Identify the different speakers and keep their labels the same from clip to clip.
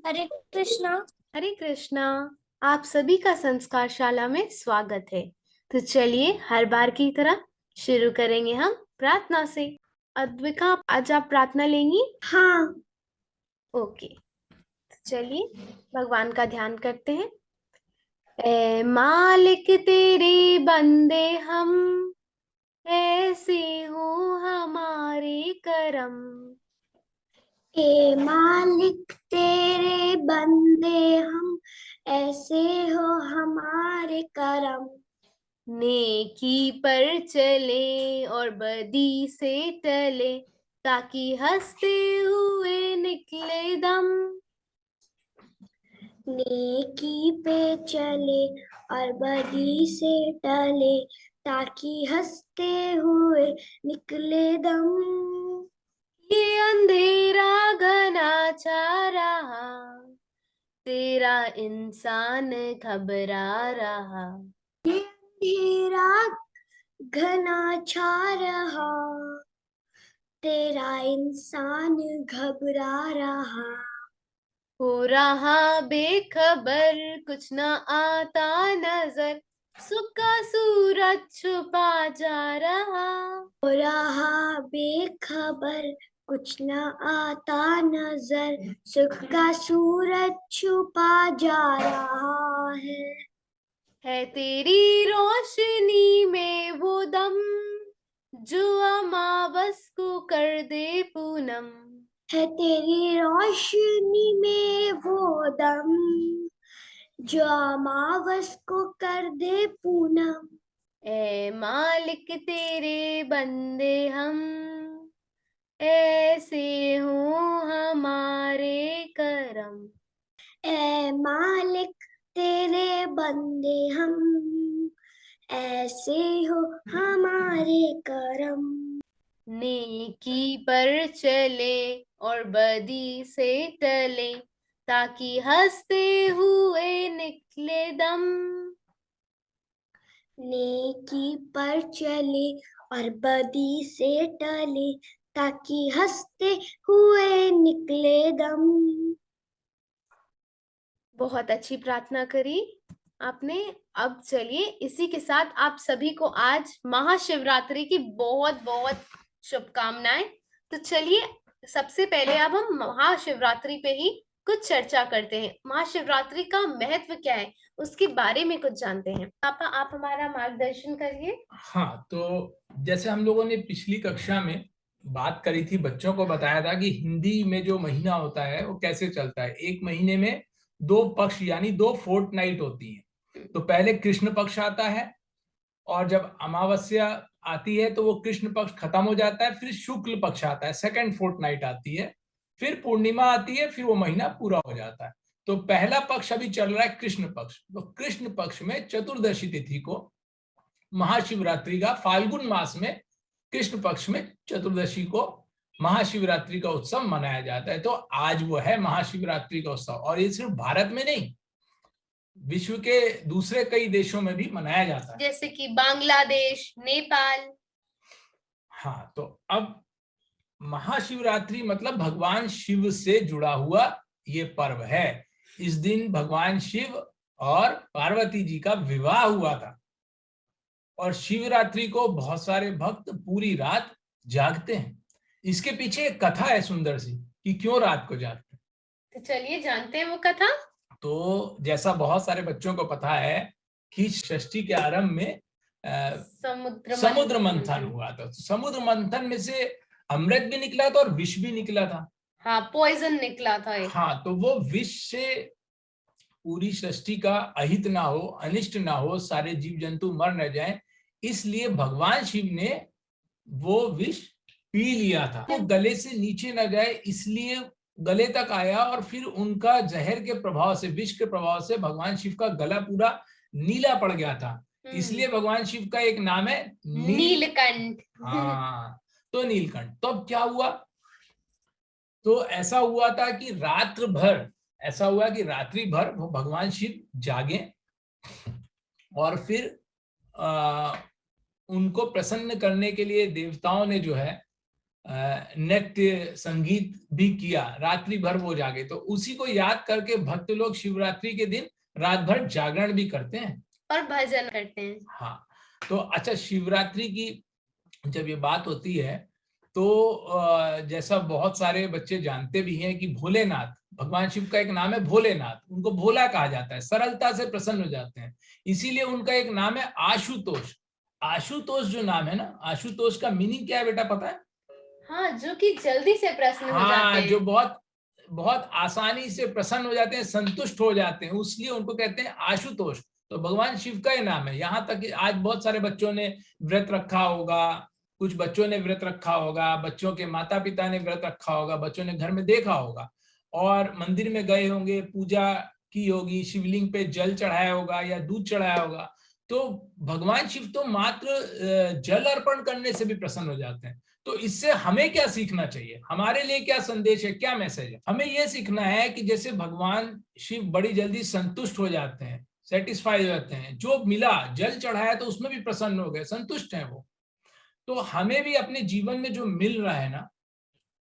Speaker 1: हरे कृष्णा।
Speaker 2: हरे कृष्णा। आप सभी का संस्कार शाला में स्वागत है। तो चलिए हर बार की तरह शुरू करेंगे हम प्रार्थना से। अद्विका, आज आप प्रार्थना लेंगी?
Speaker 1: हाँ।
Speaker 2: ओके, तो चलिए भगवान का ध्यान करते हैं। ए मालिक तेरे बंदे हम, ऐसे हो हमारे करम।
Speaker 1: ए मालिक तेरे बंदे हम, ऐसे हो हमारे करम।
Speaker 2: नेकी पर चले और बदी से टले, ताकि हंसते हुए निकले दम।
Speaker 1: नेकी पे चले और बदी से टले, ताकि हंसते हुए निकले दम।
Speaker 2: ये अंधेरा घना छा रहा, तेरा इंसान घबरा रहा।
Speaker 1: ये अंधेरा घना छा रहा, तेरा इंसान घबरा रहा।
Speaker 2: हो रहा बेखबर, कुछ न आता नजर, सुख का सूरज छुपा जा रहा।
Speaker 1: हो रहा बेखबर, कुछ न आता नजर, सुख का सूरज छुपा जा रहा
Speaker 2: है तेरी रोशनी में वो दम, जो अमावस को कर दे पूनम।
Speaker 1: है तेरी रोशनी में वो दम, जो अमावस को कर दे पूनम।
Speaker 2: ए मालिक तेरे बंदे हम, ऐसे हो हमारे करम।
Speaker 1: ए मालिक तेरे बंदे हम, ऐसे हो हमारे करम।
Speaker 2: नेकी पर चले और बदी से टले, ताकि हंसते हुए निकले दम।
Speaker 1: नेकी पर चले और बदी से टले, ताकि हंसते हुए निकले दम।
Speaker 2: बहुत अच्छी प्रार्थना करी आपने। अब चलिए इसी के साथ आप सभी को आज महाशिवरात्रि की बहुत बहुत शुभकामनाएं। तो चलिए सबसे पहले अब हम महाशिवरात्रि पे ही कुछ चर्चा करते हैं। महाशिवरात्रि का महत्व क्या है उसके बारे में कुछ जानते हैं। पापा, आप हमारा मार्गदर्शन करिए।
Speaker 3: हाँ, तो जैसे हम लोगों ने पिछली कक्षा में बात करी थी, बच्चों को बताया था कि हिंदी में जो महीना होता है वो कैसे चलता है। एक महीने में दो पक्ष यानी दो फोर्टनाइट होती हैं। तो पहले कृष्ण पक्ष आता है, और जब अमावस्या आती है तो वो कृष्ण पक्ष खत्म हो जाता है, फिर शुक्ल पक्ष आता है, सेकंड फोर्टनाइट आती है, फिर पूर्णिमा आती है, फिर वो महीना पूरा हो जाता है। तो पहला पक्ष अभी चल रहा है कृष्ण पक्ष। तो कृष्ण पक्ष में चतुर्दशी तिथि को महाशिवरात्रि का, फाल्गुन मास में कृष्ण पक्ष में चतुर्दशी को महाशिवरात्रि का उत्सव मनाया जाता है। तो आज वो है महाशिवरात्रि का उत्सव, और ये सिर्फ भारत में नहीं, विश्व के दूसरे कई देशों में भी मनाया जाता है,
Speaker 2: जैसे कि बांग्लादेश, नेपाल।
Speaker 3: हाँ, तो अब महाशिवरात्रि मतलब भगवान शिव से जुड़ा हुआ ये पर्व है। इस दिन भगवान शिव और पार्वती जी का विवाह हुआ था, और शिवरात्रि को बहुत सारे भक्त पूरी रात जागते हैं। इसके पीछे एक कथा है सुंदर सी, कि क्यों रात को जागते हैं।
Speaker 2: तो चलिए जानते हैं वो कथा।
Speaker 3: तो जैसा बहुत सारे बच्चों को पता है कि षष्ठी के आरंभ में समुद्र मंथन हुआ था। तो समुद्र मंथन में से अमृत भी निकला था और विष भी निकला था।
Speaker 2: हाँ, पॉइजन निकला था एक।
Speaker 3: हाँ, तो वो विष से पूरी सृष्टि का अहित ना हो, अनिष्ट ना हो, सारे जीव जंतु मर न जाएं, इसलिए भगवान शिव ने वो विष पी लिया था। वो गले से नीचे न जाए इसलिए गले तक आया, और फिर उनका जहर के प्रभाव से, विष के प्रभाव से भगवान शिव का गला पूरा नीला पड़ गया था। इसलिए भगवान शिव का एक नाम है
Speaker 2: नीलकंठ।
Speaker 3: हाँ, तो नीलकंठ। तो अब क्या हुआ, तो ऐसा हुआ था कि रात्र भर, ऐसा हुआ कि रात्रि भर वो भगवान शिव जागे, और फिर उनको प्रसन्न करने के लिए देवताओं ने जो है नृत्य संगीत भी किया, रात्रि भर वो जागे। तो उसी को याद करके भक्त लोग शिवरात्रि के दिन रात भर जागरण भी करते हैं
Speaker 2: और भजन करते हैं।
Speaker 3: हाँ, तो अच्छा, शिवरात्रि की जब ये बात होती है तो जैसा बहुत सारे बच्चे जानते भी हैं कि भोलेनाथ, भगवान शिव का एक नाम है भोलेनाथ, उनको भोला कहा जाता है, सरलता से प्रसन्न हो जाते हैं, इसीलिए उनका एक नाम है आशुतोष। आशुतोष जो नाम है ना, आशुतोष का मीनिंग क्या है बेटा पता है?
Speaker 2: हाँ, जो कि जल्दी से प्रसन्न हो जाते हैं।
Speaker 3: जो बहुत बहुत आसानी से प्रसन्न हो जाते हैं, संतुष्ट हो जाते हैं, उसलिए उनको कहते हैं आशुतोष। तो भगवान शिव का ही नाम है। यहाँ तक कि आज बहुत सारे बच्चों ने व्रत रखा होगा, कुछ बच्चों ने व्रत रखा होगा, बच्चों के माता पिता ने व्रत रखा होगा, बच्चों ने घर में देखा होगा और मंदिर में गए होंगे, पूजा की होगी, शिवलिंग पे जल चढ़ाया होगा या दूध चढ़ाया होगा। तो भगवान शिव तो मात्र जल अर्पण करने से भी प्रसन्न हो जाते हैं। तो इससे हमें क्या सीखना चाहिए, हमारे लिए क्या संदेश है, क्या मैसेज है? हमें यह सीखना है कि जैसे भगवान शिव बड़ी जल्दी संतुष्ट हो जाते हैं, सेटिस्फाई हो जाते हैं, जो मिला जल चढ़ाया तो उसमें भी प्रसन्न हो गए, संतुष्ट हैं वो। तो हमें भी अपने जीवन में जो मिल रहा है ना,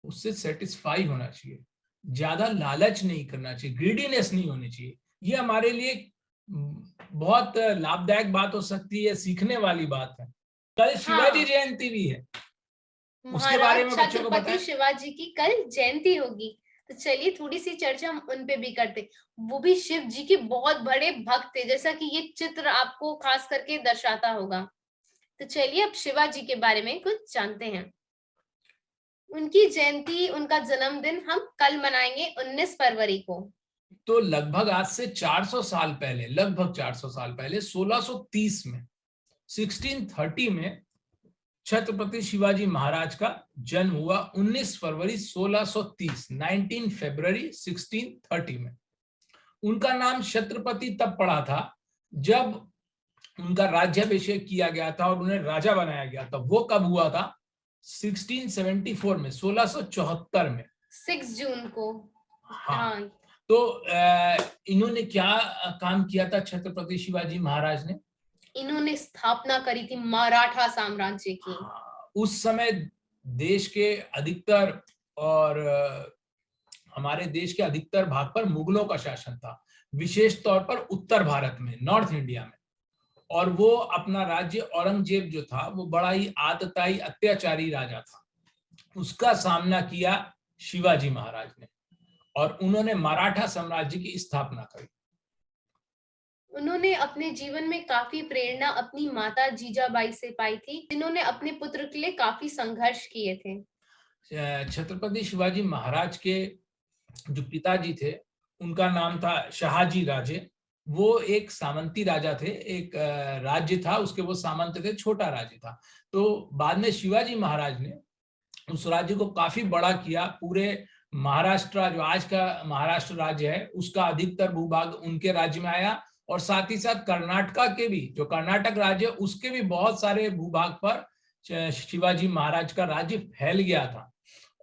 Speaker 3: उससे सेटिस्फाई होना चाहिए, ज्यादा लालच नहीं करना चाहिए, ग्रीडीनेस नहीं होनी चाहिए। ये हमारे लिए बहुत लाभदायक बात हो सकती है, सीखने वाली बात है। कल शिवाजी जयंती भी है, उसके बारे में बच्चों को बताएं।
Speaker 2: छत्रपति शिवाजी की कल जयंती होगी, तो चलिए थोड़ी सी चर्चा हम उन पे भी करते। वो भी शिव जी के बहुत बड़े भक्त थे, जैसा कि ये चित्र आपको खास करके दर्शाता होगा। तो चलिए अब शिवाजी के बारे में कुछ जानते हैं। उनकी जयंती, उनका जन्मदिन हम कल मनाएंगे 19 फरवरी को।
Speaker 3: तो लगभग आज से 400 साल पहले, लगभग 400 साल पहले 1630 में, 1630 में छत्रपति शिवाजी महाराज का जन्म हुआ। 19 फरवरी 1630, 19 फरवरी 1630 में। उनका नाम छत्रपति तब पड़ा था जब उनका राज्याभिषेक किया गया था और उन्हें राजा बनाया गया था। वो कब हुआ था? 1674 में, 1674 में,
Speaker 2: 6 जून को।
Speaker 3: हाँ। तो इन्होंने क्या काम किया था छत्रपति शिवाजी महाराज ने?
Speaker 2: इन्होंने स्थापना करी थी मराठा साम्राज्य की।
Speaker 3: उस समय देश के अधिकतर और हमारे देश के अधिकतर भाग पर मुगलों का शासन था, विशेष तौर पर उत्तर भारत में, नॉर्थ इंडिया में। और वो अपना राज्य, औरंगजेब जो था वो बड़ा ही आतताई अत्याचारी राजा था, उसका सामना किया शिवाजी महाराज ने और उन्होंने मराठा साम्राज्य की स्थापना करी।
Speaker 2: उन्होंने अपने जीवन में काफी प्रेरणा अपनी माता जीजाबाई से पाई थी, जिन्होंने अपने पुत्र के लिए काफी संघर्ष किए थे।
Speaker 3: छत्रपति शिवाजी महाराज के जो पिताजी थे उनका नाम था शहाजी राजे। वो एक सामंती राजा थे, एक राज्य था उसके, वो सामंत थे, छोटा राज्य था। तो बाद में शिवाजी महाराज ने उस राज्य को काफी बड़ा किया। पूरे महाराष्ट्र, जो आज का महाराष्ट्र राज्य है, उसका अधिकतर भूभाग उनके राज्य में आया और साथ ही साथ कर्नाटका के भी, जो कर्नाटक राज्य, उसके भी बहुत सारे भूभाग पर शिवाजी महाराज का राज्य फैल गया था।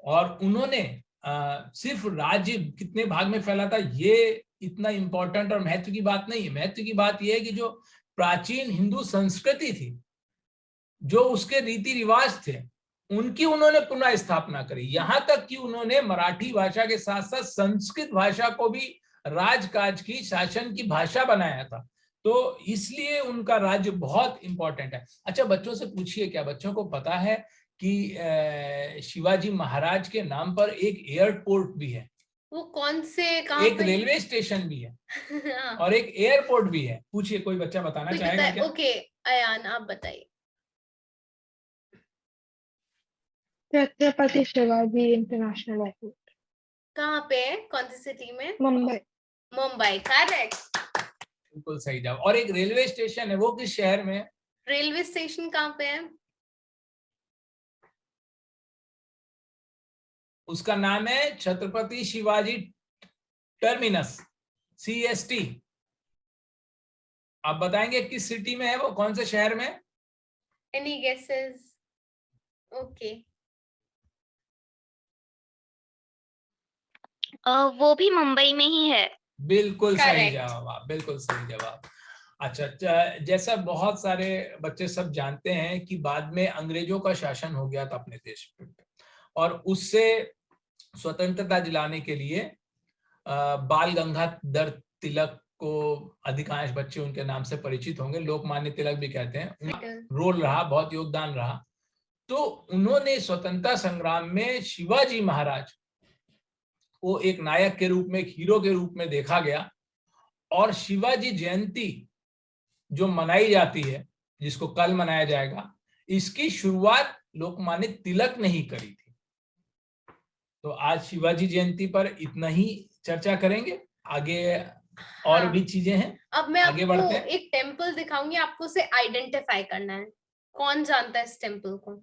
Speaker 3: और उन्होंने सिर्फ राज्य कितने भाग में फैला था ये इतना इंपॉर्टेंट और महत्व की बात नहीं है। महत्व की बात यह है कि जो प्राचीन हिंदू संस्कृति थी, जो उसके रीति रिवाज थे, उनकी उन्होंने पुनः स्थापना करी। यहां तक कि उन्होंने मराठी भाषा के साथ साथ संस्कृत भाषा को भी राजकाज की, शासन की भाषा बनाया था। तो इसलिए उनका राज्य बहुत इंपॉर्टेंट है। अच्छा, बच्चों से पूछिए, क्या बच्चों को पता है कि शिवाजी महाराज के नाम पर एक एयरपोर्ट भी है?
Speaker 2: वो कौन से, कहाँ
Speaker 3: एक रेलवे स्टेशन भी है और एक एयरपोर्ट भी है। पूछिए, कोई बच्चा बताना चाहेगा क्या?
Speaker 2: ओके अयान, आप बताइए।
Speaker 4: छत्रपति शिवाजी इंटरनेशनल एयरपोर्ट
Speaker 2: कहाँ पे है, कौन सी सिटी में?
Speaker 4: मुंबई।
Speaker 2: मुंबई, करेक्ट,
Speaker 3: बिल्कुल सही जवाब। और एक रेलवे स्टेशन है, वो किस शहर में है?
Speaker 2: रेलवे स्टेशन कहाँ पे है?
Speaker 3: उसका नाम है छत्रपति शिवाजी टर्मिनस, CST। आप बताएंगे किस सिटी में है वो, कौन से शहर में?
Speaker 2: Any guesses? ओके,
Speaker 1: वो भी मुंबई में ही है।
Speaker 3: बिल्कुल सही
Speaker 2: Correct.
Speaker 3: जवाब, बिल्कुल सही जवाब। अच्छा, जैसा बहुत सारे बच्चे सब जानते हैं कि बाद में अंग्रेजों का शासन हो गया था अपने देश पे, और उससे स्वतंत्रता दिलाने के लिए बाल गंगाधर तिलक को अधिकांश बच्चे उनके नाम से परिचित होंगे, लोकमान्य तिलक भी कहते हैं, उनका रोल रहा, बहुत योगदान रहा। तो उन्होंने स्वतंत्रता संग्राम में शिवाजी महाराज को एक नायक के रूप में, एक हीरो के रूप में देखा गया, और शिवाजी जयंती जो मनाई जाती है, जिसको कल मनाया जाएगा, इसकी शुरुआत लोकमान्य तिलक ने ही करी थी। तो आज शिवाजी जयंती पर इतना ही चर्चा करेंगे, आगे और भी चीजें हैं।
Speaker 2: अब मैं
Speaker 3: आगे
Speaker 2: आपको
Speaker 3: बढ़ते हैं।
Speaker 2: एक टेम्पल दिखाऊंगी, आपको उसे आइडेंटिफाई करना है, कौन जानता है इस टेम्पल को?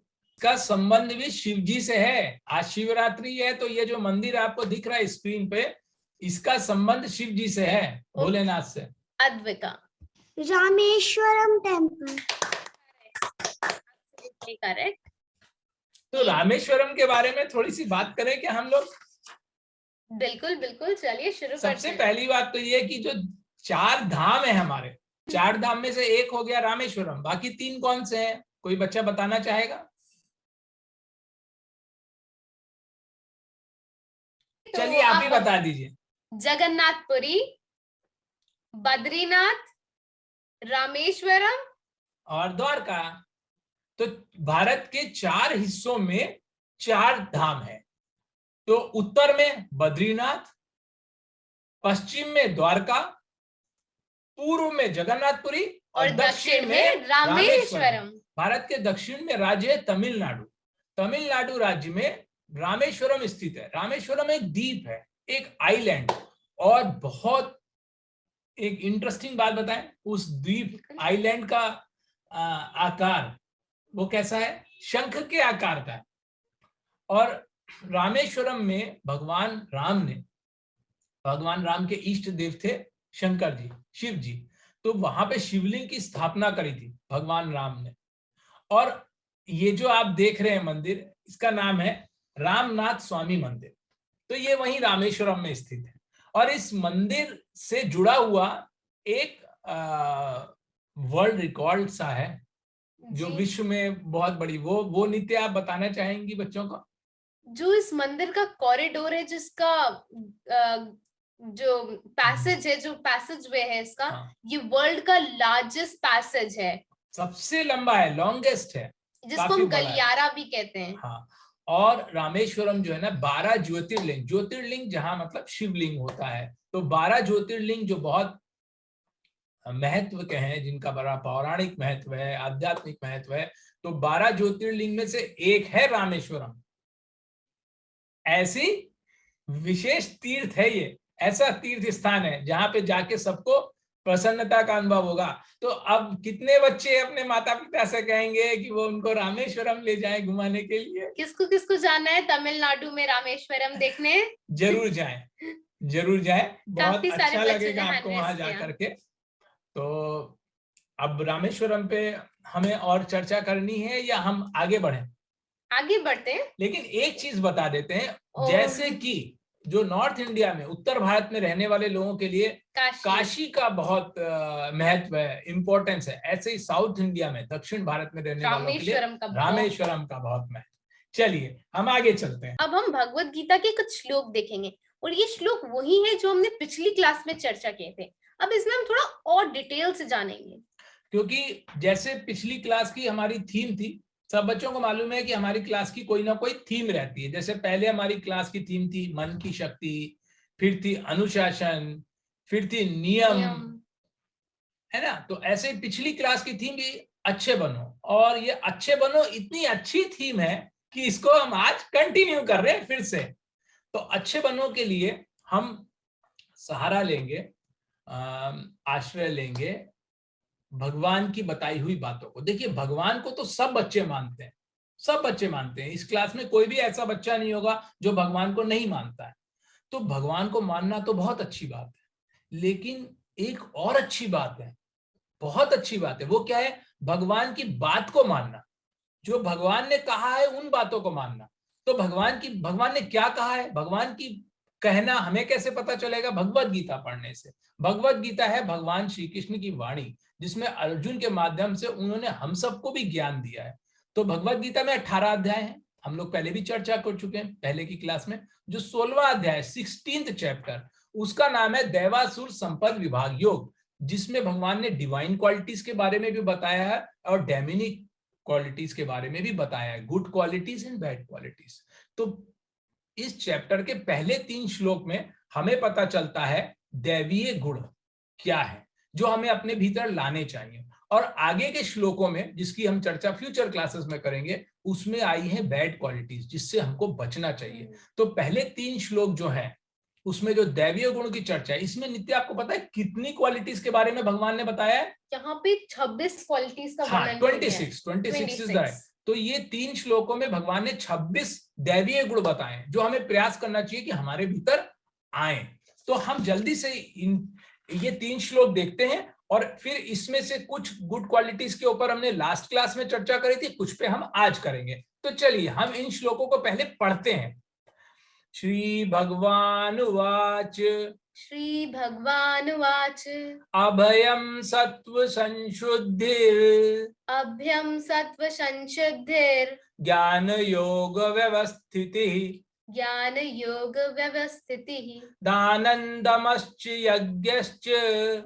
Speaker 3: का संबंध भी शिव जी से है। आज शिवरात्रि है, तो ये जो मंदिर आपको दिख रहा है स्क्रीन पे, इसका संबंध शिव जी से है, भोलेनाथ से।
Speaker 2: अद्विका।
Speaker 5: रामेश्वरम टेम्पल।
Speaker 2: करेक्ट।
Speaker 3: तो रामेश्वरम के बारे में थोड़ी सी बात करें क्या हम लोग?
Speaker 2: बिल्कुल बिल्कुल, चलिए शुरू करते
Speaker 3: सबसे
Speaker 2: हैं।
Speaker 3: पहली बात तो ये कि जो 4 धाम है हमारे, 4 धाम में से एक हो गया रामेश्वरम, बाकी 3 कौन से हैं? कोई बच्चा बताना चाहेगा? चलिए आप ही बता दीजिए।
Speaker 2: जगन्नाथपुरी, बद्रीनाथ, रामेश्वरम
Speaker 3: और द्वारका। तो भारत के 4 हिस्सों में 4 धाम है। तो उत्तर में बद्रीनाथ, पश्चिम में द्वारका, पूर्व में जगन्नाथपुरी
Speaker 2: और दक्षिण में रामेश्वरम।
Speaker 3: भारत के दक्षिण में राज्य है तमिलनाडु। तमिलनाडु राज्य में रामेश्वरम स्थित है। रामेश्वरम एक द्वीप है, एक आइलैंड। और बहुत एक इंटरेस्टिंग बात बताएं, उस द्वीप आइलैंड का आकार वो कैसा है? शंख के आकार का है। और रामेश्वरम में भगवान राम के इष्ट देव थे शंकर जी, शिव जी। तो वहां पे शिवलिंग की स्थापना करी थी भगवान राम ने। और ये जो आप देख रहे हैं मंदिर, इसका नाम है रामनाथ स्वामी मंदिर। तो ये वहीं रामेश्वरम में स्थित है। और इस मंदिर से जुड़ा हुआ एक वर्ल्ड रिकॉर्ड सा है, जो विश्व में बहुत बड़ी, वो नित्य आप बताना चाहेंगी बच्चों को?
Speaker 2: जो इस मंदिर का कॉरिडोर है, जिसका जो पैसेज है, जो पैसेज वे है इसका, ये वर्ल्ड का लार्जेस्ट पैसेज है,
Speaker 3: सबसे लंबा है, लॉन्गेस्ट है,
Speaker 2: जिसको हम गलियारा भी कहते हैं।
Speaker 3: हाँ। और रामेश्वरम जो है ना, 12 ज्योतिर्लिंग जहां मतलब शिवलिंग होता है, तो 12 ज्योतिर्लिंग जो बहुत महत्व के हैं, जिनका बड़ा पौराणिक महत्व है, आध्यात्मिक महत्व है, तो 12 ज्योतिर्लिंग में से एक है रामेश्वरम। ऐसी विशेष तीर्थ है ये, ऐसा तीर्थ स्थान है जहां पे जाके सबको प्रसन्नता का अनुभव होगा। तो अब कितने बच्चे अपने माता पिता से कहेंगे कि वो उनको रामेश्वरम ले जाएं घुमाने के लिए?
Speaker 2: किसको किसको जाना है तमिलनाडु में रामेश्वरम देखने?
Speaker 3: जरूर जाएं, जरूर जाएं, बहुत अच्छा लगेगा आपको वहां जा करके। तो अब रामेश्वरम पे हमें और चर्चा करनी है या हम आगे बढ़ें?
Speaker 2: आगे बढ़ते हैं, लेकिन
Speaker 3: एक चीज बता देते हैं, जैसे कि जो नॉर्थ इंडिया में, उत्तर भारत में रहने वाले लोगों के लिए काशी का बहुत महत्व है, इंपॉर्टेंस है, ऐसे ही साउथ इंडिया में, दक्षिण भारत में रहने वालों के लिए रामेश्वरम का बहुत महत्व। चलिए हम आगे चलते हैं।
Speaker 2: अब हम भगवत गीता के कुछ श्लोक देखेंगे, और ये श्लोक वही है जो हमने पिछली क्लास में चर्चा किए थे। अब इसमें हम थोड़ा और डिटेल से जानेंगे,
Speaker 3: क्योंकि जैसे पिछली क्लास की हमारी थीम थी, सब बच्चों को मालूम है कि हमारी क्लास की कोई ना कोई थीम रहती है। जैसे पहले हमारी क्लास की थीम थी मन की शक्ति, फिर थी अनुशासन, फिर थी नियम, है ना? तो ऐसे पिछली क्लास की थीम भी अच्छे बनो, और ये अच्छे बनो इतनी अच्छी थीम है कि इसको हम आज कंटिन्यू कर रहे हैं फिर से। तो अच्छे बनो के लिए हम सहारा लेंगे, आश्रय लेंगे भगवान की बताई हुई बातों को। देखिए, भगवान को तो सब बच्चे मानते हैं, सब बच्चे मानते हैं। इस क्लास में कोई भी ऐसा बच्चा नहीं होगा जो भगवान को नहीं मानता है। तो भगवान को मानना तो बहुत अच्छी बात है, लेकिन एक और अच्छी बात है, बहुत अच्छी बात है। वो क्या है? भगवान की बात को मानना, जो भगवान ने कहा है उन बातों को मानना। तो भगवान ने क्या कहा है, भगवान की कहना हमें कैसे पता चलेगा? भगवत गीता पढ़ने से। भगवत गीता है भगवान श्री कृष्ण की वाणी, जिसमें अर्जुन के माध्यम से उन्होंने हम सबको भी ज्ञान दिया है। तो भगवत गीता में 18 अध्याय हैं, हम लोग पहले भी चर्चा कर चुके हैं पहले की क्लास में। जो 16वां अध्याय 16th चैप्टर, उसका नाम है दैवासुर संपद विभाग योग, जिसमें भगवान ने डिवाइन क्वालिटीज के बारे में भी बताया है और डेमिनिक क्वालिटीज के बारे में भी बताया है, good qualities and bad qualities. तो इस चैप्टर के पहले 3 श्लोक में हमें पता चलता है दैवीय गुण क्या है जो हमें अपने भीतर लाने चाहिए, और आगे के श्लोकों में जिसकी हम चर्चा फ्यूचर क्लासेस में करेंगे उसमें आई है बैड क्वालिटीज जिससे हमको बचना चाहिए। तो पहले 3 श्लोक जो है उसमें जो दैवीय गुण की चर्चा है, इसमें नित्य आपको पता है कितनी क्वालिटीज के बारे में भगवान ने बताया है?
Speaker 2: यहाँ पे 26 क्वालिटीज का
Speaker 3: हाँ,
Speaker 2: वर्णन किया है।
Speaker 3: 26 इज राइट। तो ये 3 श्लोकों में भगवान ने 26 दैवीय गुण बताए हैं जो हमें प्रयास करना चाहिए कि हमारे भीतर आए। तो हम जल्दी से ये 3 श्लोक देखते हैं और फिर इसमें से कुछ गुड क्वालिटीज के ऊपर हमने लास्ट क्लास में चर्चा करी थी, कुछ पे हम आज करेंगे। तो चलिए हम इन श्लोकों को पहले पढ़ते हैं। श्री भगवान उवाच,
Speaker 2: श्री भगवान उवाच,
Speaker 3: अभयं सत्व संशुद्धिर्,
Speaker 2: अभ्यम सत्व संशुद्धिर्,
Speaker 3: ज्ञान योग व्यवस्थितिः,
Speaker 2: ज्ञान योग व्यवस्थितिः,
Speaker 3: दानन्दमश्च यज्ञश्च,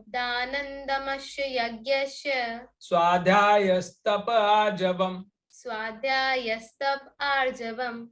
Speaker 2: दानन्दमश्च यज्ञस्य,
Speaker 3: स्वाध्यायस्तप आजवम्,
Speaker 2: स्वाध्यायस्तप आर्जवम्,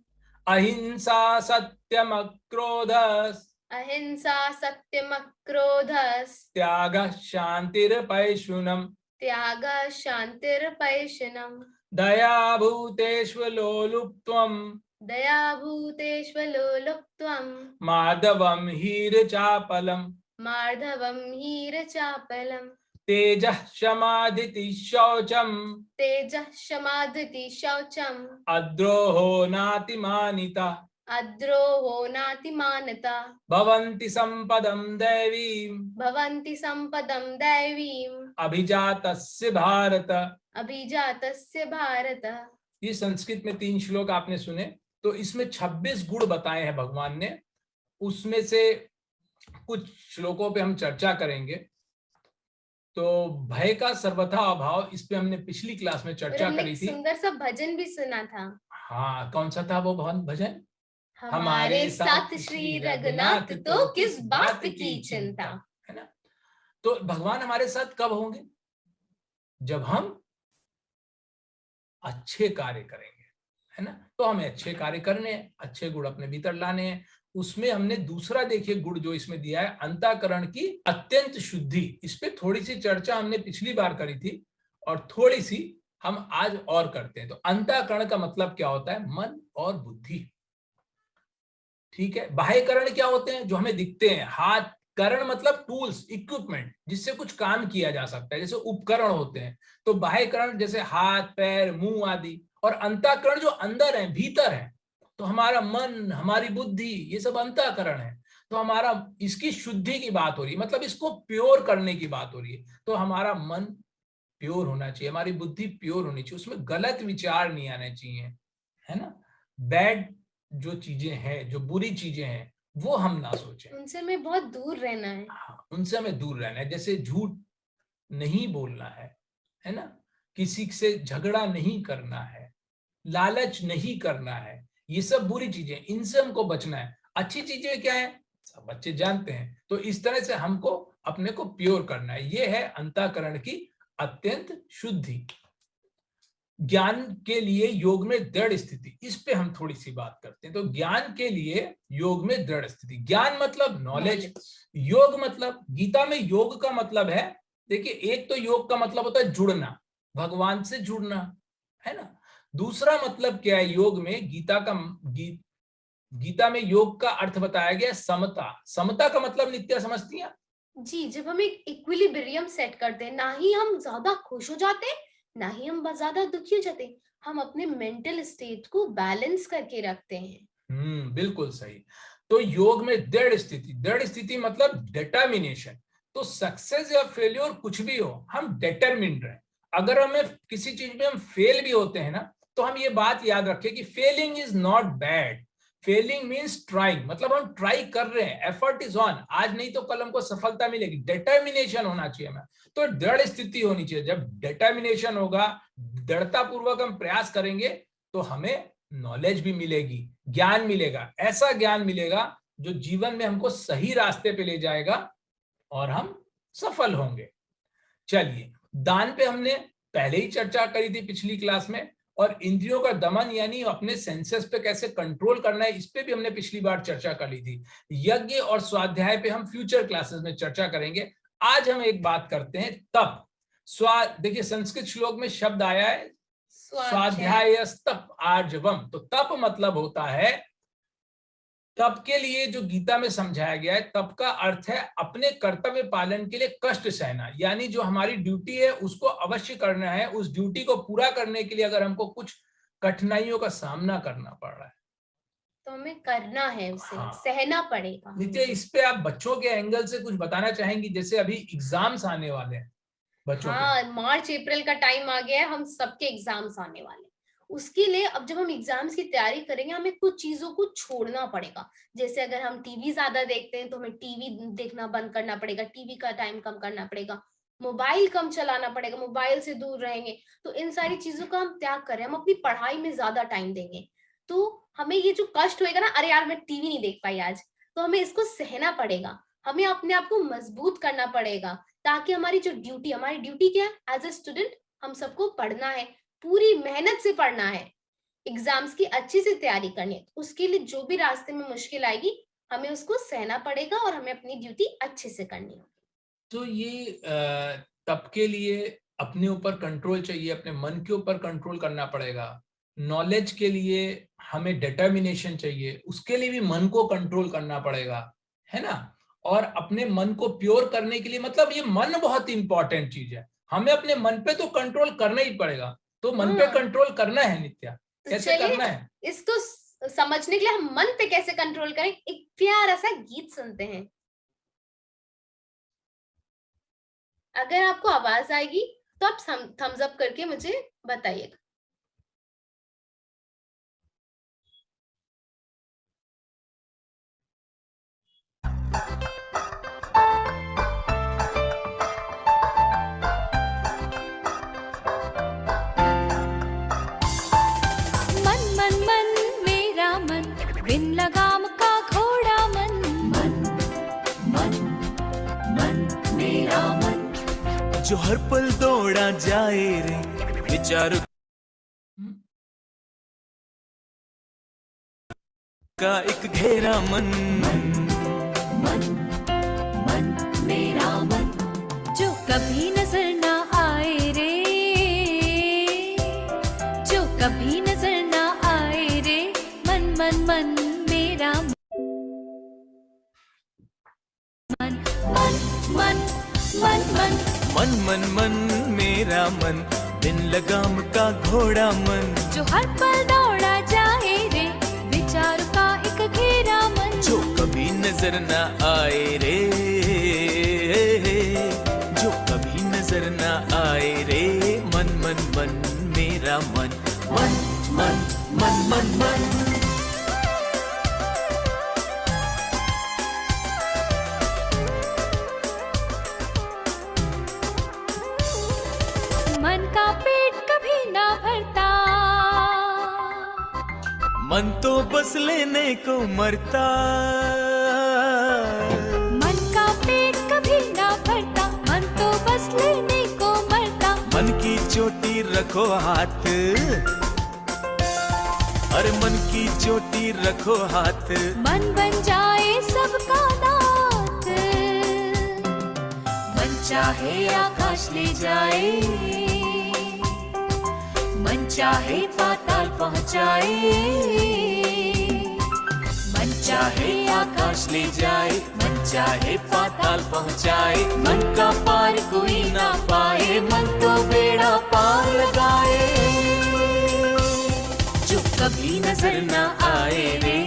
Speaker 3: अहिंसा सत्यमक्रोधस्,
Speaker 2: अहिंसा सत्यमक्रोधस्,
Speaker 3: त्यागः शान्तिरपैशुनम्,
Speaker 2: त्यागः शान्तिरपैशुनम्,
Speaker 3: दया भूतेष्व लोलुप्त्वम्,
Speaker 2: दया भूतेष्वलोलुप्त्वम्,
Speaker 3: माधवम् हीरचापलम्,
Speaker 2: मार्धवम् हीरचापलम्,
Speaker 3: तेजः क्षमादिति शौचम्,
Speaker 2: तेजः क्षमादिति शौचम्,
Speaker 3: अद्रोहो नातिमानिता,
Speaker 2: अद्रोहो नातिमानता,
Speaker 3: भवन्ति सम्पदं दैवीम्,
Speaker 2: भवन्ति सम्पदं दैवीम्,
Speaker 3: अभिजातस्य भारत।
Speaker 2: अभिजातस्य भारत।
Speaker 3: ये संस्कृत में 3 श्लोक आपने सुने। तो इसमें 26 गुण बताए हैं भगवान ने, उसमें से कुछ श्लोकों पे हम चर्चा करेंगे। तो भय का सर्वथा अभाव, इस पे हमने पिछली क्लास में चर्चा करी थी।
Speaker 2: सुंदर सा भजन भी सुना था।
Speaker 3: हाँ, कौन सा था वो भजन?
Speaker 2: हमारे साथ श्री रघुनाथ तो किस बात की चिंता,
Speaker 3: है ना। तो भगवान हमारे साथ कब होंगे? जब हम अच्छे कार्य करेंगे, है ना। तो हमें अच्छे कार्य करने हैं, अच्छे गुण अपने भीतर लाने हैं। उसमें हमने दूसरा देखिए गुण जो इसमें दिया है, अंतःकरण की अत्यंत शुद्धि। इस पे थोड़ी सी चर्चा हमने पिछली बार करी थी और थोड़ी सी हम आज और करते हैं। तो अंतःकरण का मतलब क्या होता है? मन और बुद्धि, ठीक है। बाह्यकरण क्या होते हैं? जो हमें दिखते हैं। हाथ, करण मतलब टूल्स, इक्विपमेंट, जिससे कुछ काम किया जा सकता है, जैसे उपकरण होते हैं। तो बाह्यकरण जैसे हाथ, पैर, मुंह आदि, और अंतःकरण जो अंदर है, भीतर है। तो हमारा मन, हमारी बुद्धि, ये सब अंतःकरण है। तो हमारा इसकी शुद्धि की बात हो रही है, मतलब इसको प्योर करने की बात हो रही है। तो हमारा मन प्योर होना चाहिए, हमारी बुद्धि प्योर होनी चाहिए, उसमें गलत विचार नहीं आने चाहिए, है ना। बैड जो चीजें हैं, जो बुरी चीजें हैं, वो हम ना सोचें,
Speaker 2: उनसे हमें बहुत दूर रहना है।
Speaker 3: हाँ, उनसे हमें दूर रहना है। जैसे झूठ नहीं बोलना है ना, किसी से झगड़ा नहीं करना है, लालच नहीं करना है, ये सब बुरी चीजें, इनसे हमको बचना है। अच्छी चीजें क्या है, सब बच्चे जानते हैं। तो इस तरह से हमको अपने को प्योर करना है। ये है अंतःकरण की अत्यंत शुद्धि। ज्ञान के लिए योग में दृढ़ स्थिति, इस पे हम थोड़ी सी बात करते हैं। तो ज्ञान के लिए योग में दृढ़ स्थिति, ज्ञान मतलब नॉलेज, योग मतलब, गीता में योग का मतलब है, देखिए, एक तो योग का मतलब होता है जुड़ना, भगवान से जुड़ना, है ना। दूसरा मतलब क्या है योग में? गीता में योग का अर्थ बताया गया समता। समता का मतलब नित्या समझती हैं
Speaker 2: जी, जब हम एक इक्विलिब्रियम सेट करते हैं, ना ही हम ज्यादा खुश हो जाते हैं, ना ही हम ज्यादा दुखी हो जाते हैं, हम अपने मेंटल स्टेट को बैलेंस करके रखते हैं।
Speaker 3: बिल्कुल सही। तो योग में दृढ़ स्थिति, दृढ़ स्थिति मतलब डिटर्मिनेशन। तो सक्सेस या फेल्योर कुछ भी हो, हम डिटरमिन्ड रहे। अगर हमें किसी चीज में हम फेल भी होते हैं ना, तो हम ये बात याद रखें कि failing is not bad, failing means trying, मतलब हम ट्राई कर रहे हैं, एफर्ट इज ऑन, आज नहीं तो कल हमको सफलता मिलेगी। डिटर्मिनेशन होना चाहिए हमें, तो दृढ़ स्थिति होनी चाहिए। जब डिटर्मिनेशन होगा, दृढ़ता पूर्वक हम प्रयास करेंगे, तो हमें नॉलेज भी मिलेगी, ज्ञान मिलेगा, ऐसा ज्ञान मिलेगा जो जीवन में हमको सही रास्ते पे ले जाएगा और हम सफल होंगे। चलिए, दान पे हमने पहले ही चर्चा करी थी पिछली क्लास में, और इंद्रियों का दमन यानी अपने सेंसेस पे कैसे कंट्रोल करना है, इस पे भी हमने पिछली बार चर्चा कर ली थी। यज्ञ और स्वाध्याय पे हम फ्यूचर क्लासेस में चर्चा करेंगे। आज हम एक बात करते हैं तप। देखिए, संस्कृत श्लोक में शब्द आया है स्वाध्यायस्तप आर्जवम। तो तप मतलब होता है, तप के लिए जो गीता में समझाया गया है, तप का अर्थ है अपने कर्तव्य पालन के लिए कष्ट सहना, यानी जो हमारी ड्यूटी है उसको अवश्य करना है। उस ड्यूटी को पूरा करने के लिए अगर हमको कुछ कठिनाइयों का सामना करना पड़ रहा है
Speaker 2: तो हमें करना है, उसे
Speaker 3: हाँ।
Speaker 2: सहना पड़ेगा।
Speaker 3: नित्य, इस पे आप बच्चों के एंगल से कुछ बताना चाहेंगी? जैसे अभी एग्जाम्स आने वाले हैं बच्चों
Speaker 2: हाँ, मार्च अप्रैल का टाइम आ गया है, हम सबके एग्जाम्स आने वाले हैं। उसके लिए अब जब हम एग्जाम्स की तैयारी करेंगे, हमें कुछ चीजों को छोड़ना पड़ेगा। जैसे अगर हम टीवी ज्यादा देखते हैं तो हमें टीवी देखना बंद करना पड़ेगा, टीवी का टाइम कम करना पड़ेगा, मोबाइल कम चलाना पड़ेगा, मोबाइल से दूर रहेंगे। तो इन सारी चीजों का हम त्याग करें, हम अपनी पढ़ाई में ज्यादा टाइम देंगे। तो हमें ये जो कष्ट होएगा ना, अरे यार मैं टीवी नहीं देख पाई आज, तो हमें इसको सहना पड़ेगा। हमें अपने आप को मजबूत करना पड़ेगा, ताकि हमारी ड्यूटी क्या है? एज ए स्टूडेंट हम सबको पढ़ना है, पूरी मेहनत से पढ़ना है, एग्जाम्स की अच्छी से तैयारी करनी है। उसके लिए जो भी रास्ते में मुश्किल आएगी, हमें उसको सहना पड़ेगा और हमें अपनी ड्यूटी अच्छे से करनी है।
Speaker 3: तो ये तप के लिए अपने ऊपर कंट्रोल चाहिए, अपने मन के ऊपर कंट्रोल करना पड़ेगा। नॉलेज के लिए हमें डिटर्मिनेशन चाहिए, उसके लिए भी मन को कंट्रोल करना पड़ेगा, है ना। और अपने मन को प्योर करने के लिए, मतलब ये मन बहुत इंपॉर्टेंट चीज है, हमें अपने मन पे तो कंट्रोल करना ही पड़ेगा। तो मन पे कंट्रोल करना है नित्या, कैसे करना है?
Speaker 2: इसको समझने के लिए हम मन पे कैसे कंट्रोल करें, एक प्यारा सा गीत सुनते हैं। अगर आपको आवाज आएगी तो आप थम्स अप करके मुझे बताइएगा।
Speaker 6: बिन लगाम का घोड़ा मन, मन मन मन मेरा मन,
Speaker 7: जो हर पल दौड़ा जाए रे विचार का एक घेरा मन,
Speaker 6: मन मन मन मेरा मन, जो कभी नजर ना आए रे, जो कभी नजर ना आए रे, मन मन मन मेरा मन, मन मन मन मन
Speaker 7: मन मन मन मेरा मन, बिन लगाम का घोड़ा मन,
Speaker 6: जो हर पल दौड़ा जाए रे विचार का एक घेरा मन,
Speaker 7: जो कभी नजर न आए रे, जो कभी नजर न आए रे, मन मन मन मेरा मन, मन मन मन मन मन।
Speaker 6: मन का पेट कभी ना भरता,
Speaker 7: मन तो बस लेने को मरता,
Speaker 6: मन का पेट कभी ना भरता, मन तो बस लेने को मरता,
Speaker 7: मन की चोटी रखो हाथ, अरे मन की चोटी रखो हाथ,
Speaker 6: मन बन जाए सबका नाथ, मन चाहे आकाश ले जाए, मन चाहे पाताल पहुंचाए, मन चाहे आकाश ले जाए, मन चाहे पाताल पहुंचाए, मन का पार कोई ना पाए, मन तो बेड़ा पार लगाए, जो कभी नजर ना आए रे,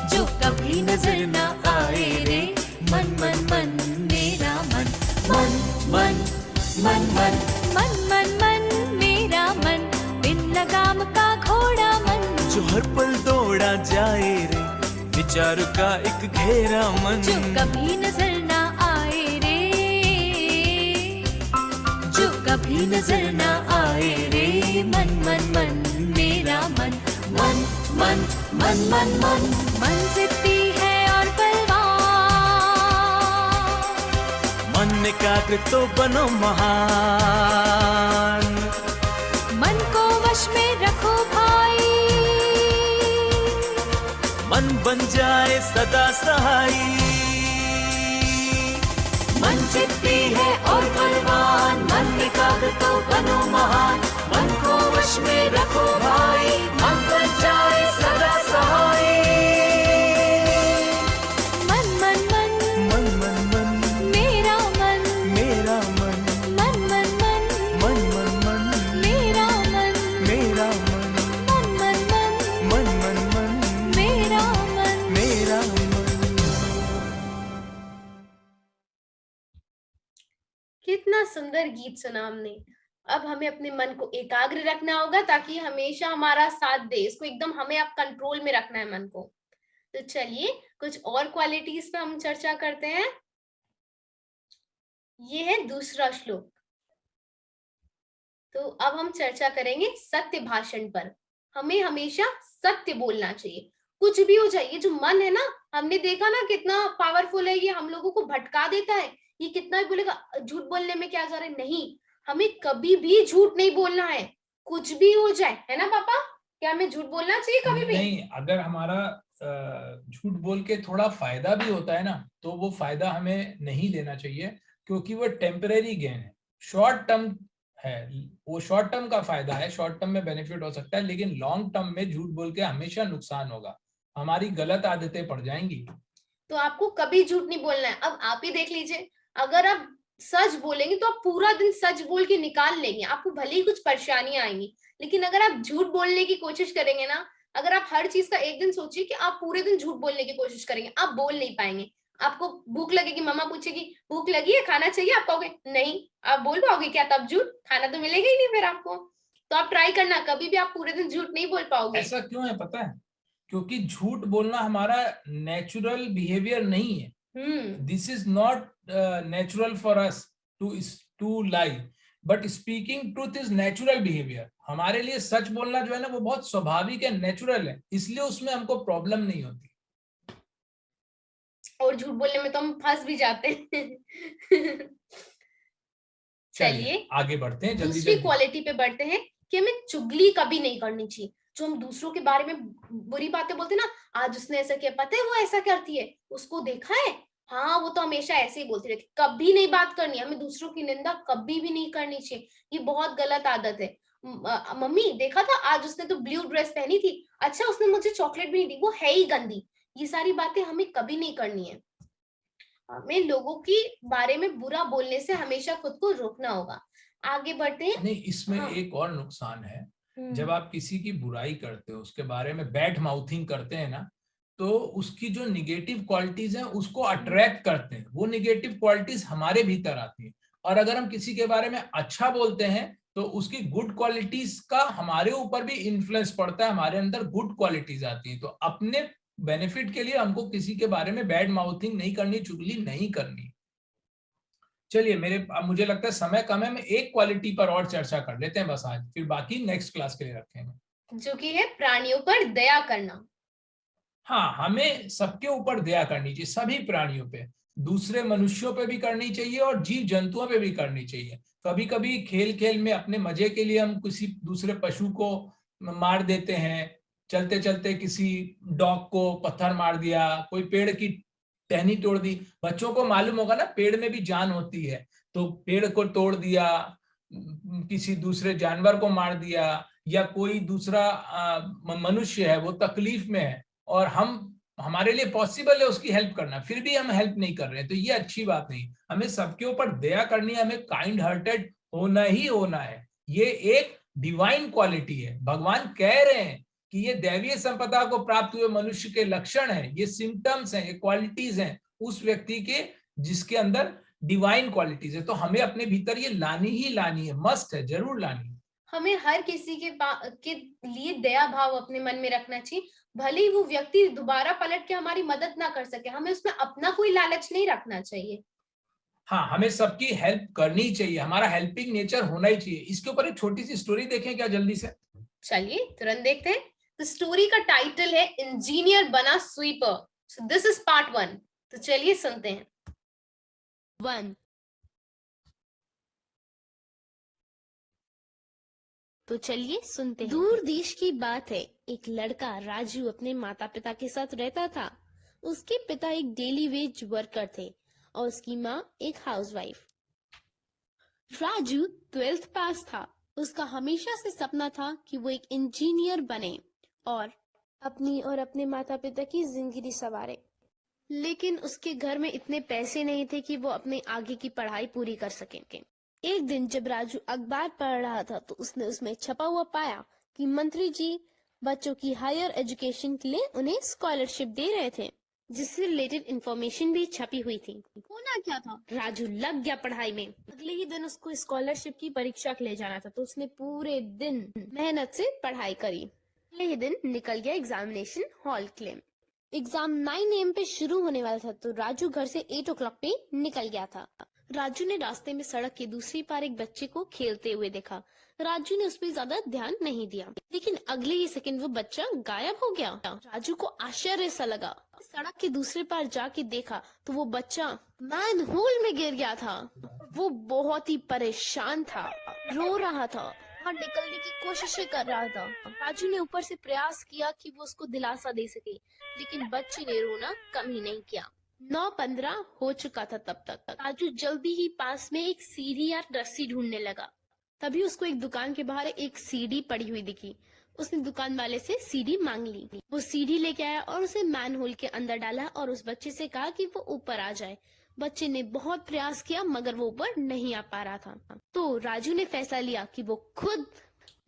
Speaker 6: जो कभी नजर ना आए रे, मन मन मन मेरा मन, मन मन मन मन मन मन मन मेरा मन, बिन लगाम का घोड़ा मन,
Speaker 7: जो हर पल दौड़ा जाए रे विचार का एक घेरा मन,
Speaker 6: जो कभी नजर ना आए रे, जो कभी नजर ना आए रे, मन मन मन मन मन मन मन जिद्दी है और बलवान।
Speaker 7: मन एकाग्र तो बनो महान।
Speaker 6: मन को वश में रखो भाई,
Speaker 7: मन बन जाए सदा सहाई।
Speaker 6: मन जिद्दी है और बलवान, मन एकाग्र तो बनो महान। मन को वश में रखो भाई, मन बन जाए सदा सहाय। मन मन मन
Speaker 7: मन मन मन
Speaker 6: मेरा मन,
Speaker 7: मेरा मन।
Speaker 6: मन मन मन
Speaker 7: मन मन मन
Speaker 6: मेरा मन,
Speaker 7: मेरा मन।
Speaker 6: मन मन मन
Speaker 7: मन मन मन
Speaker 6: मेरा मन।
Speaker 7: मेरा मन।
Speaker 2: कितना सुंदर गीत सुना हमने। अब हमें अपने मन को एकाग्र रखना होगा ताकि हमेशा हमारा साथ दे। इसको एकदम हमें अब कंट्रोल में रखना है मन को। तो चलिए कुछ और क्वालिटीज पे हम चर्चा करते हैं। ये है दूसरा श्लोक। तो अब हम चर्चा करेंगे सत्य भाषण पर। हमें हमेशा सत्य बोलना चाहिए, कुछ भी हो जाए। ये जो मन है ना, हमने देखा ना कितना पावरफुल है, ये हम लोगों को भटका देता है। ये कितना भी बोलेगा झूठ बोलने में क्या जा रहा है, नहीं, हमें कभी भी झूठ नहीं बोलना है, कुछ भी हो जाए, है ना पापा? क्या हमें झूठ बोलना चाहिए कभी भी?
Speaker 3: नहीं, अगर हमारा झूठ बोल के थोड़ा फायदा भी होता है ना, तो वो फायदा हमें नहीं लेना चाहिए, क्योंकि वो टेम्परेरी गेन है, शॉर्ट टर्म है। वो शॉर्ट टर्म का फायदा है, शॉर्ट टर्म में बेनिफिट हो सकता है, लेकिन लॉन्ग टर्म में झूठ बोल के हमेशा नुकसान होगा, हमारी गलत आदतें पड़ जाएंगी।
Speaker 2: तो आपको कभी झूठ नहीं बोलना है। अब आप ही देख लीजिए, अगर आप सच बोलेंगे तो आप पूरा दिन सच बोल के निकाल लेंगे, आपको भले ही कुछ परेशानियां आएंगी। लेकिन अगर आप झूठ बोलने की कोशिश करेंगे ना, अगर आप हर चीज का एक दिन सोचिए कि आप पूरे दिन झूठ बोलने की कोशिश करेंगे, आप बोल नहीं पाएंगे। आपको भूख लगेगी, मम्मा पूछेगी भूख लगी है, खाना चाहिए, आप कहोगे नहीं, आप बोल पाओगे क्या? तब झूठ, खाना तो मिलेगा ही नहीं फिर आपको। तो आप ट्राई करना, कभी भी आप पूरे दिन झूठ नहीं बोल पाओगे।
Speaker 3: ऐसा क्यों है पता है? क्योंकि झूठ बोलना हमारा नेचुरल बिहेवियर नहीं है। This is not natural for us to lie, but speaking truth is natural behaviour. हमारे लिए सच बोलना जो है ना, वो बहुत स्वाभाविक है, नेचुरल है, इसलिए उसमें हमको प्रॉब्लम नहीं होती।
Speaker 2: और झूठ बोलने में तो हम फंस भी जाते हैं। चलिए
Speaker 3: आगे बढ़ते हैं, जल्दी
Speaker 2: दूसरी
Speaker 3: जल्दी।
Speaker 2: क्वालिटी पे बढ़ते हैं कि हमें चुगली कभी नहीं करनी चाहिए। जो हम दूसरों के बारे में बुरी बातें बोलते हैं ना, आज उसने ऐसा किया, पता है वो ऐसा करती है, उसको देखा है, हाँ वो तो हमेशा ऐसे ही बोलती रहती। कभी नहीं बात करनी, हमें दूसरों की निंदा कभी भी नहीं करनी चाहिए, ये बहुत गलत आदत है। मम्मी देखा था आज उसने तो ब्लू ड्रेस पहनी थी, अच्छा उसने मुझे चॉकलेट भी नहीं दी, वो है ही गंदी। ये सारी बातें हमें कभी नहीं करनी है। हमें लोगों के बारे में बुरा बोलने से हमेशा खुद को रोकना होगा। आगे बढ़ते हैं।
Speaker 3: नहीं, इसमें
Speaker 2: हाँ।
Speaker 3: एक और नुकसान है। जब आप किसी की बुराई करते हो, उसके बारे में बैड माउथिंग करते हैं ना, तो उसकी जो निगेटिव क्वालिटीज हैं उसको अट्रैक्ट करते हैं, वो निगेटिव क्वालिटीज हमारे भीतर आती हैं। और अगर हम किसी के बारे में अच्छा बोलते हैं तो उसकी गुड क्वालिटीज का हमारे ऊपर भी इन्फ्लुएंस पड़ता है, हमारे अंदर गुड क्वालिटीज आती हैं। तो अपने बेनिफिट के लिए हमको किसी के बारे में बैड माउथिंग नहीं करनी, चुगली नहीं करनी। चलिए मुझे लगता है समय कम है, मैं एक क्वालिटी पर और चर्चा कर लेते हैं बस आज, फिर बाकी नेक्स्ट क्लास के लिए रखेंगे,
Speaker 2: जो कि है प्राणियों पर दया करना।
Speaker 3: हाँ, हमें सबके ऊपर दया करनी चाहिए, सभी प्राणियों पे, दूसरे मनुष्यों पे भी करनी चाहिए और जीव जंतुओं पे भी करनी चाहिए। कभी कभी खेल खेल में अपने मजे के लिए हम किसी दूसरे पशु को मार देते हैं, चलते चलते किसी डॉग को पत्थर मार दिया, कोई पेड़ की टहनी तोड़ दी। बच्चों को मालूम होगा ना पेड़ में भी जान होती है, तो पेड़ को तोड़ दिया, किसी दूसरे जानवर को मार दिया, या कोई दूसरा मनुष्य है वो तकलीफ में है और हमारे लिए पॉसिबल है उसकी हेल्प करना, फिर भी हम हेल्प नहीं कर रहे हैं, तो ये अच्छी बात नहीं। हमें सबके ऊपर दया करनी है, हमें काइंड हार्टेड होना ही होना है। ये एक डिवाइन क्वालिटी है। भगवान कह रहे हैं कि ये दैवीय संपदा को प्राप्त हुए मनुष्य के लक्षण है, ये सिम्टम्स हैं, ये क्वालिटीज हैं उस व्यक्ति के जिसके अंदर डिवाइन क्वालिटीज है। तो हमें अपने भीतर ये लानी ही लानी है, मस्ट है, जरूर लानी है।
Speaker 2: हमें हर किसी के लिए दया भाव अपने मन में रखना चाहिए, भले ही वो व्यक्ति दोबारा पलट के हमारी मदद ना कर सके, हमें उसमें अपना कोई लालच नहीं रखना चाहिए।
Speaker 3: हाँ, हमें सबकी हेल्प करनी चाहिए, हमारा हेल्पिंग नेचर होना ही चाहिए। इसके ऊपर एक छोटी सी स्टोरी देखें क्या जल्दी से?
Speaker 2: चलिए तुरंत देखते हैं। तो स्टोरी का टाइटल है इंजीनियर बना sweeper. So this is part 1। तो चलिए सुनते हैं।
Speaker 8: 1। तो चलिए सुनते हैं। दूर देश की बात है, एक लड़का राजू अपने माता पिता के साथ रहता था। उसके पिता एक डेली वेज वर्कर थे और उसकी माँ एक हाउसवाइफ। राजू 12th पास था। उसका हमेशा से सपना था कि वो एक इंजीनियर बने और अपनी और अपने माता पिता की जिंदगी संवारे। लेकिन उसके घर में इतने पैसे नहीं थे कि वो अपने आगे की पढ़ाई पूरी कर सकें। एक दिन जब राजू अखबार पढ़ रहा था तो उसने उसमें छपा हुआ पाया कि मंत्री जी बच्चों की हायर एजुकेशन के लिए उन्हें स्कॉलरशिप दे रहे थे, जिससे रिलेटेड इंफॉर्मेशन भी छपी हुई थी। होना क्या था, राजू लग गया पढ़ाई में। अगले ही दिन उसको स्कॉलरशिप की परीक्षा के लिए जाना था, तो उसने पूरे दिन मेहनत से पढ़ाई करी। अगले ही दिन निकल गया एग्जामिनेशन हॉल के लिए। एग्जाम 9 AM पे शुरू होने वाला था, तो राजू घर से 8 o'clock पे निकल गया था। राजू ने रास्ते में सड़क के दूसरी पार एक बच्चे को खेलते हुए देखा। राजू ने उस पर ज्यादा ध्यान नहीं दिया, लेकिन अगले ही सेकंड वो बच्चा गायब हो गया। राजू को आश्चर्य सा लगा। सड़क के दूसरे पार जाके देखा तो वो बच्चा मैन होल में गिर गया था। वो बहुत ही परेशान था, रो रहा था और निकलने की कोशिश कर रहा था। राजू ने ऊपर से प्रयास किया कि वो उसको दिलासा दे सके, लेकिन बच्चे ने रोना कम ही नहीं किया। 9:15 हो चुका था तब तक। राजू जल्दी ही पास में एक सीढ़ी या रस्सी ढूंढने लगा। तभी उसको एक दुकान के बाहर एक सीढ़ी पड़ी हुई दिखी। उसने दुकान वाले से सीढ़ी मांग ली। वो सीढ़ी लेके आया और उसे मैनहोल के अंदर डाला और उस बच्चे से कहा कि वो ऊपर आ जाए। बच्चे ने बहुत प्रयास किया मगर वो ऊपर नहीं आ पा रहा था। तो राजू ने फैसला लिया कि वो खुद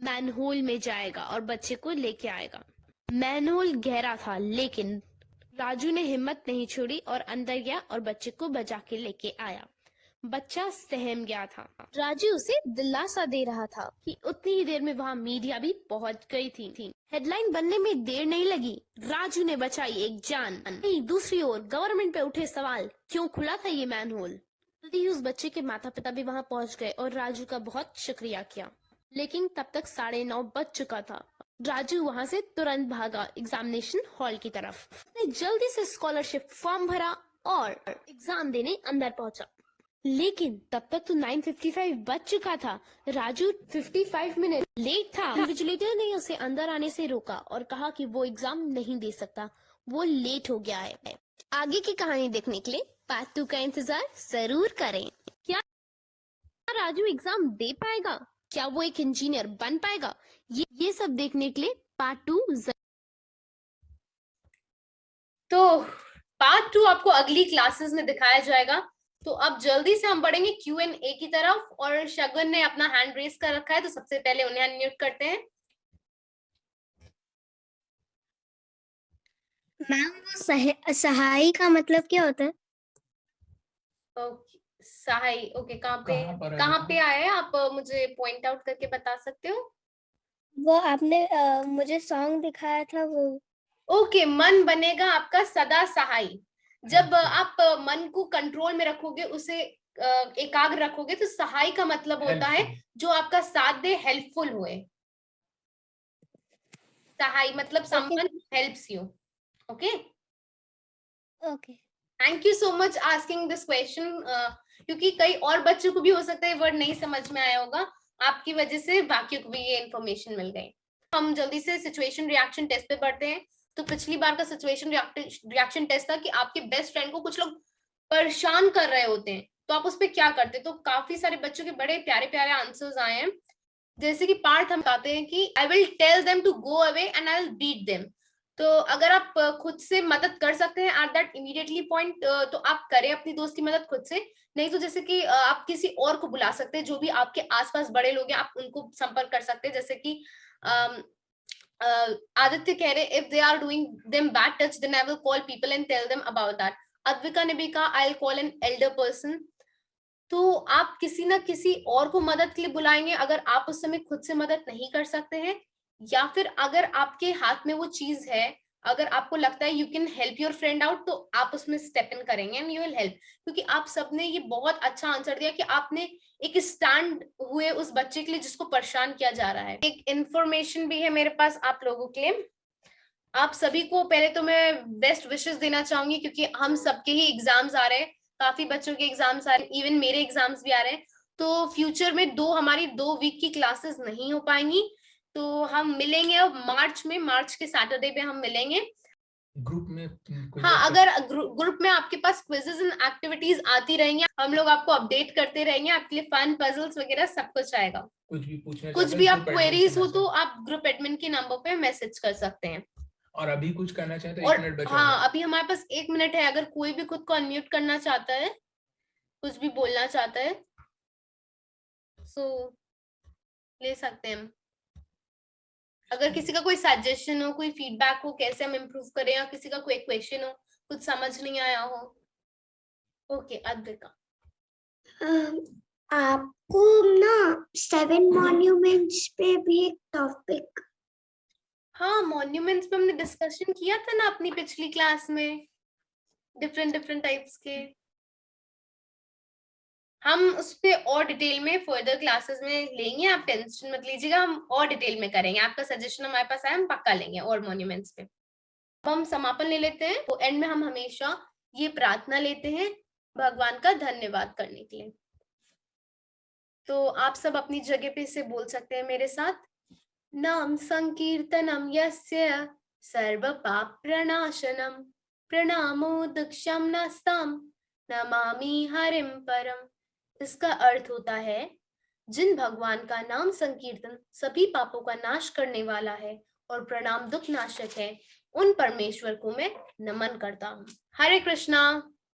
Speaker 8: मैनहोल में जाएगा और बच्चे को लेके आएगा। मैनहोल गहरा था, लेकिन राजू ने हिम्मत नहीं छोड़ी और अंदर गया और बच्चे को बचा के लेके आया। बच्चा सहम गया था। राजू उसे दिलासा दे रहा था कि उतनी ही देर में वहाँ मीडिया भी पहुंच गई थी। हेडलाइन बनने में देर नहीं लगी। राजू ने बचाई एक जान। नहीं, दूसरी ओर गवर्नमेंट पे उठे सवाल, क्यों खुला था ये मैनहोल। जल्दी ही उस बच्चे के माता पिता भी वहाँ पहुंच गए और राजू का बहुत शुक्रिया किया। लेकिन तब तक 9:30 बज चुका था। राजू वहाँ से तुरंत भागा एग्जामिनेशन हॉल की तरफ। उसने जल्दी से स्कॉलरशिप फॉर्म भरा और एग्जाम देने अंदर पहुंचा। लेकिन तब तक तो 9:55 बज चुका था। राजू 55 मिनट लेट था। इन्विजिलेटर ने उसे अंदर आने से रोका और कहा कि वो एग्जाम नहीं दे सकता, वो लेट हो गया है। आगे की कहानी देखने के लिए पार्ट 2 का इंतजार जरूर करें। क्या राजू एग्जाम दे पाएगा? क्या वो एक इंजीनियर बन पाएगा? ये सब देखने के लिए पार्ट 2।
Speaker 2: तो पार्ट 2 आपको अगली क्लासेस में दिखाया जाएगा। तो अब जल्दी से हम बढ़ेंगे Q&A की तरफ और शगुन ने अपना हैंड रेस कर रखा है, तो सबसे पहले उन्हें अनम्यूट करते हैं।
Speaker 5: मैम वो सहाई का मतलब क्या होता है?
Speaker 2: ओके, सहाई। ओके, कहाँ
Speaker 3: कहाँ
Speaker 2: पे आया है? आप मुझे पॉइंट आउट करके बता सकते हो?
Speaker 5: वो आपने मुझे सॉन्ग दिखाया था वो।
Speaker 2: ओके, मन बनेगा आपका सदा सहाई। जब आप मन को कंट्रोल में रखोगे, उसे एकाग्र रखोगे, तो सहाय का मतलब होता है जो आपका साथ दे, हेल्पफुल हुए। सहाय मतलब someone helps you. Okay
Speaker 5: okay,
Speaker 2: thank you so much asking this question, क्योंकि कई और बच्चों को भी हो सकता है वर्ड नहीं समझ में आया होगा। आपकी वजह से बाकियों को भी ये इन्फॉर्मेशन मिल गई। हम जल्दी से सिचुएशन रिएक्शन टेस्ट पे बढ़ते हैं। तो पिछली बार का सिचुएशन रिएक्शन टेस्ट था कि आपके बेस्ट फ्रेंड को कुछ लोग परेशान कर रहे होते हैं, तो आप उस पर क्या करते? तो काफी सारे बच्चों के बड़े प्यारे प्यारे आंसर्स आए हैं। जैसे कि पार्थ हम कहते हैं कि I will tell them to go away and I will beat them. तो अगर आप खुद से मदद कर सकते हैं एट दैट इमीडिएटली पॉइंट, तो आप करें अपनी दोस्त की मदद खुद से। नहीं तो जैसे कि आप किसी और को बुला सकते हैं, जो भी आपके आसपास बड़े लोग हैं, आप उनको संपर्क कर सकते हैं। जैसे कि आदित्य कह रहे if they are doing them bad touch then I will call people and tell them about that. Advika ने भी कहा I will call an elder person. तो आप किसी ना किसी और को मदद के लिए बुलाएंगे अगर आप उस समय खुद से मदद नहीं कर सकते हैं, या फिर अगर आपके हाथ में वो चीज है, अगर आपको लगता है you can help your friend out, तो आप उसमें स्टेप इन करेंगे एंड यू विल हेल्प। क्योंकि आप सबने ये बहुत अच्छा आंसर दिया कि आपने एक स्टैंड हुए उस बच्चे के लिए जिसको परेशान किया जा रहा है। एक इंफॉर्मेशन भी है मेरे पास आप लोगों के लिए। आप सभी को पहले तो मैं बेस्ट विशेस देना चाहूंगी, क्योंकि हम सबके ही एग्जाम्स आ रहे हैं, काफी बच्चों के एग्जाम्स आ रहे हैं, इवन मेरे एग्जाम्स भी आ रहे हैं। तो फ्यूचर में हमारी 2 वीक की क्लासेस नहीं हो पाएंगी, तो हम मिलेंगे अब मार्च में, मार्च के सैटरडे पे हम मिलेंगे।
Speaker 3: ग्रुप में
Speaker 2: हाँ, अगर ग्रुप में आपके पास क्विजेस एंड एक्टिविटीज आती रहेंगी, हम लोग आपको अपडेट करते रहेंगे, आपके लिए फन पजल्स वगैरह सब कुछ आएगा।
Speaker 3: कुछ भी पूछना
Speaker 2: कुछ भी आप क्वेरीज हो तो आप ग्रुप एडमिन के नंबर पे मैसेज कर सकते हैं।
Speaker 3: और अभी कुछ करना चाहे तो
Speaker 2: और
Speaker 3: 1 मिनट बचा
Speaker 2: हाँ, अभी हमारे पास 1 मिनट है, अगर कोई भी खुद को अनम्यूट करना चाहता है, कुछ भी बोलना चाहता है, सो ले सकते हैं हम। अगर किसी का कोई सजेशन हो, कोई फीडबैक हो, कैसे हम इम्प्रूव करें, या किसी का कोई क्वेश्चन हो, कुछ समझ नहीं आया हो। ओके, अद्विका।
Speaker 5: आपको ना 7 मॉन्यूमेंट्स पे भी एक टॉपिक।
Speaker 2: हाँ, मॉन्यूमेंट्स पे हमने डिस्कशन किया था ना अपनी पिछली क्लास में, डिफरेंट टाइप्स के। हम उस पे और डिटेल में फर्दर क्लासेस में लेंगे, आप टेंशन मत लीजिएगा, हम और डिटेल में करेंगे। आपका सजेशन हमारे पास आया, हम पक्का लेंगे और मॉन्यूमेंट्स पे। अब हम समापन ले लेते हैं, तो एंड में हम हमेशा ये प्रार्थना लेते हैं भगवान का धन्यवाद करने के लिए। तो आप सब अपनी जगह पे इसे बोल सकते हैं मेरे साथ। नाम संकीर्तनम यस्य सर्व पाप प्रणाशनम प्रणामो दक्षम नस्ताम नमामि हरिम परम। इसका अर्थ होता है, जिन भगवान का नाम संकीर्तन सभी पापों का नाश करने वाला है और प्रणाम दुख नाशक है, उन परमेश्वर को मैं नमन करता हूँ। हरे कृष्णा।